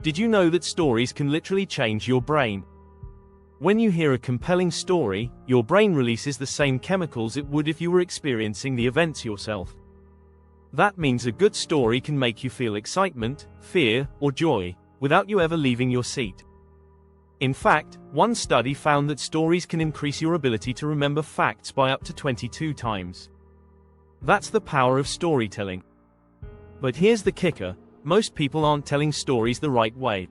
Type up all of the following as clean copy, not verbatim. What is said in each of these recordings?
Did you know that stories can literally change your brain? When you hear a compelling story, your brain releases the same chemicals it would if you were experiencing the events yourself. That means a good story can make you feel excitement, fear, or joy, without you ever leaving your seat. In fact, one study found that stories can increase your ability to remember facts by up to 22 times. That's the power of storytelling. But here's the kicker: most people aren't telling stories the right way.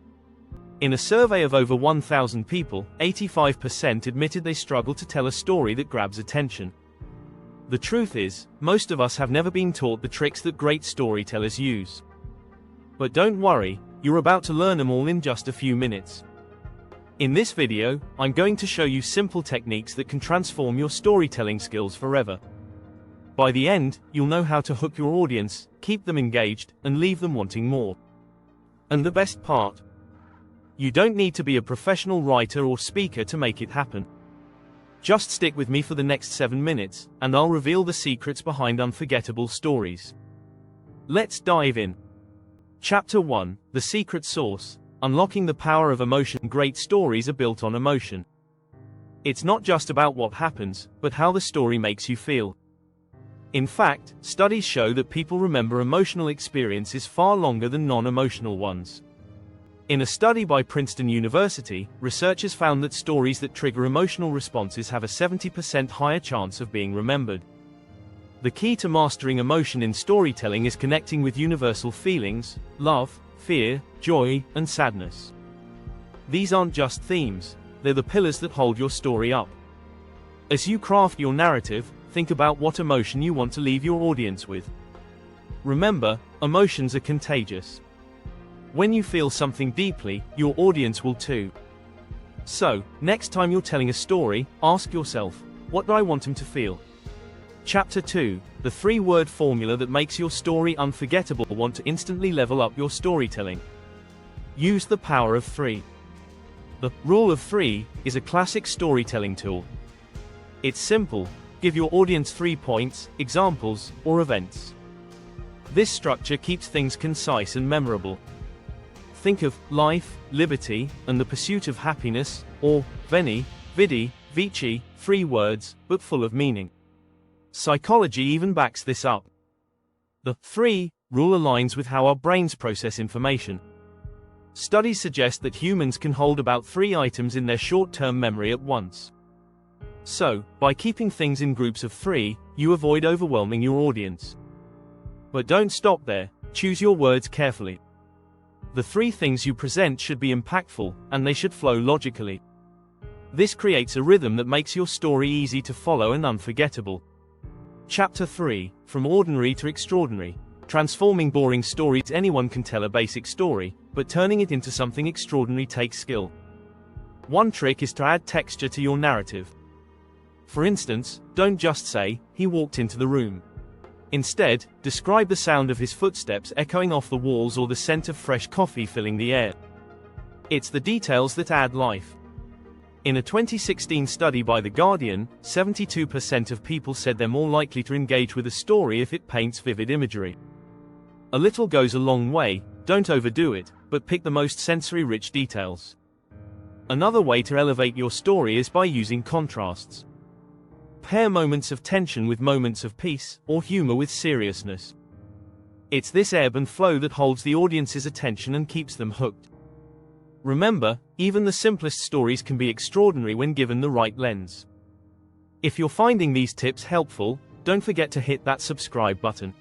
In a survey of over 1,000 people, 85% admitted they struggle to tell a story that grabs attention. The truth is, most of us have never been taught the tricks that great storytellers use. But don't worry, you're about to learn them all in just a few minutes. In this video, I'm going to show you simple techniques that can transform your storytelling skills forever. By the end, you'll know how to hook your audience, keep them engaged, and leave them wanting more. And the best part? You don't need to be a professional writer or speaker to make it happen. Just stick with me for the next 7 minutes, and I'll reveal the secrets behind unforgettable stories. Let's dive in. Chapter 1: The Secret Sauce: Unlocking the Power of Emotion. Great stories are built on emotion. It's not just about what happens, but how the story makes you feel. In fact, studies show that people remember emotional experiences far longer than non-emotional ones. In a study by Princeton University, researchers found that stories that trigger emotional responses have a 70% higher chance of being remembered. The key to mastering emotion in storytelling is connecting with universal feelings: love, fear, joy, and sadness. These aren't just themes, they're the pillars that hold your story up. As you craft your narrative, think about what emotion you want to leave your audience with. Remember, emotions are contagious. When you feel something deeply, your audience will too. So, next time you're telling a story, ask yourself, what do I want him to feel? Chapter 2: The 3-word formula that makes your story unforgettable. Want to instantly level up your storytelling? Use the power of 3. The rule of 3 is a classic storytelling tool. It's simple: give your audience 3 points, examples, or events. This structure keeps things concise and memorable. Think of life, liberty, and the pursuit of happiness, or veni, vidi, vici, 3 words, but full of meaning. Psychology even backs this up. The 3 rule aligns with how our brains process information. Studies suggest that humans can hold about 3 items in their short-term memory at once. So, by keeping things in groups of 3, you avoid overwhelming your audience. But don't stop there, choose your words carefully. The 3 things you present should be impactful, and they should flow logically. This creates a rhythm that makes your story easy to follow and unforgettable. Chapter 3: From Ordinary to Extraordinary: Transforming boring stories. Anyone can tell a basic story, but turning it into something extraordinary takes skill. One trick is to add texture to your narrative. For instance, don't just say, "He walked into the room." Instead, describe the sound of his footsteps echoing off the walls or the scent of fresh coffee filling the air. It's the details that add life. In a 2016 study by The Guardian, 72% of people said they're more likely to engage with a story if it paints vivid imagery. A little goes a long way. Don't overdo it, but pick the most sensory-rich details. Another way to elevate your story is by using contrasts. Pair moments of tension with moments of peace, or humor with seriousness. It's this ebb and flow that holds the audience's attention and keeps them hooked. Remember, even the simplest stories can be extraordinary when given the right lens. If you're finding these tips helpful, don't forget to hit that subscribe button.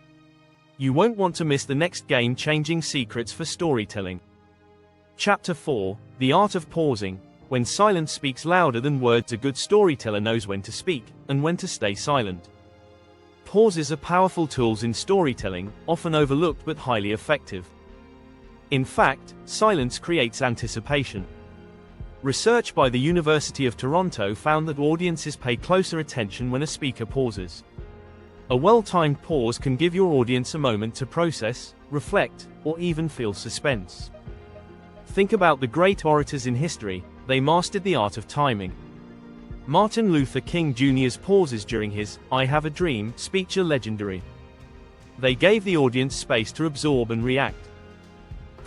You won't want to miss the next game-changing secrets for storytelling. Chapter 4: The Art of Pausing: When silence speaks louder than words. A good storyteller knows when to speak, and when to stay silent. Pauses are powerful tools in storytelling, often overlooked but highly effective. In fact, silence creates anticipation. Research by the University of Toronto found that audiences pay closer attention when a speaker pauses. A well-timed pause can give your audience a moment to process, reflect, or even feel suspense. Think about the great orators in history. They mastered the art of timing. Martin Luther King Jr.'s pauses during his "I Have a Dream" speech are legendary. They gave the audience space to absorb and react.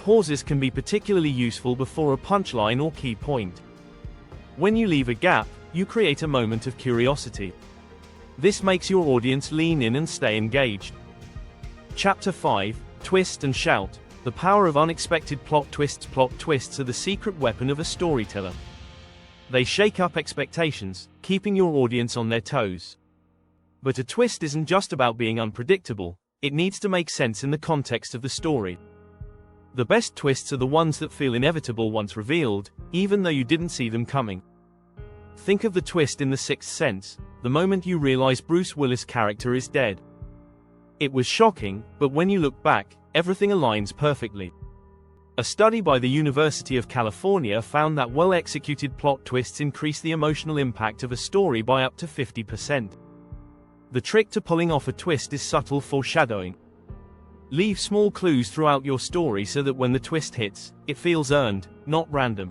Pauses can be particularly useful before a punchline or key point. When you leave a gap, you create a moment of curiosity. This makes your audience lean in and stay engaged. Chapter 5, Twist and Shout. The power of unexpected plot twists. Plot twists are the secret weapon of a storyteller. They shake up expectations, keeping your audience on their toes. But a twist isn't just about being unpredictable, it needs to make sense in the context of the story. The best twists are the ones that feel inevitable once revealed, even though you didn't see them coming. Think of the twist in The Sixth Sense, the moment you realize Bruce Willis' character is dead. It was shocking, but when you look back, everything aligns perfectly. A study by the University of California found that well-executed plot twists increase the emotional impact of a story by up to 50%. The trick to pulling off a twist is subtle foreshadowing. Leave small clues throughout your story so that when the twist hits, it feels earned, not random.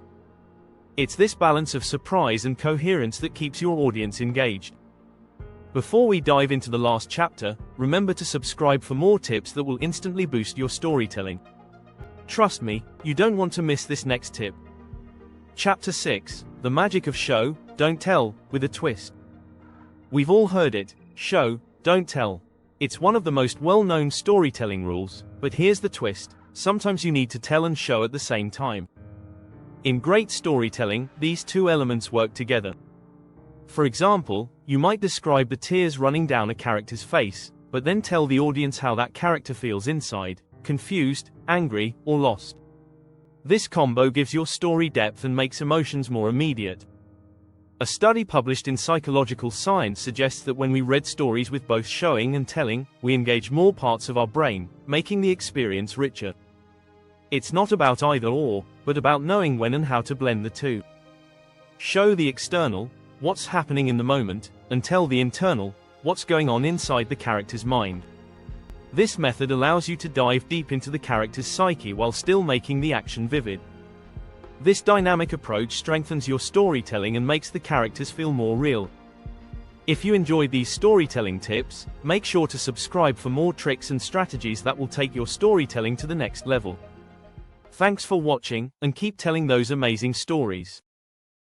It's this balance of surprise and coherence that keeps your audience engaged. Before we dive into the last chapter, remember to subscribe for more tips that will instantly boost your storytelling. Trust me, you don't want to miss this next tip. Chapter 6, The Magic of Show, Don't Tell, with a Twist. We've all heard it, show, don't tell. It's one of the most well-known storytelling rules, but here's the twist, sometimes you need to tell and show at the same time. In great storytelling, these two elements work together. For example, you might describe the tears running down a character's face, but then tell the audience how that character feels inside, confused, angry, or lost. This combo gives your story depth and makes emotions more immediate. A study published in Psychological Science suggests that when we read stories with both showing and telling, we engage more parts of our brain, making the experience richer. It's not about either or, but about knowing when and how to blend the two. Show the external, what's happening in the moment, and tell the internal, what's going on inside the character's mind. This method allows you to dive deep into the character's psyche while still making the action vivid. This dynamic approach strengthens your storytelling and makes the characters feel more real. If you enjoyed these storytelling tips, make sure to subscribe for more tricks and strategies that will take your storytelling to the next level. Thanks for watching, and keep telling those amazing stories.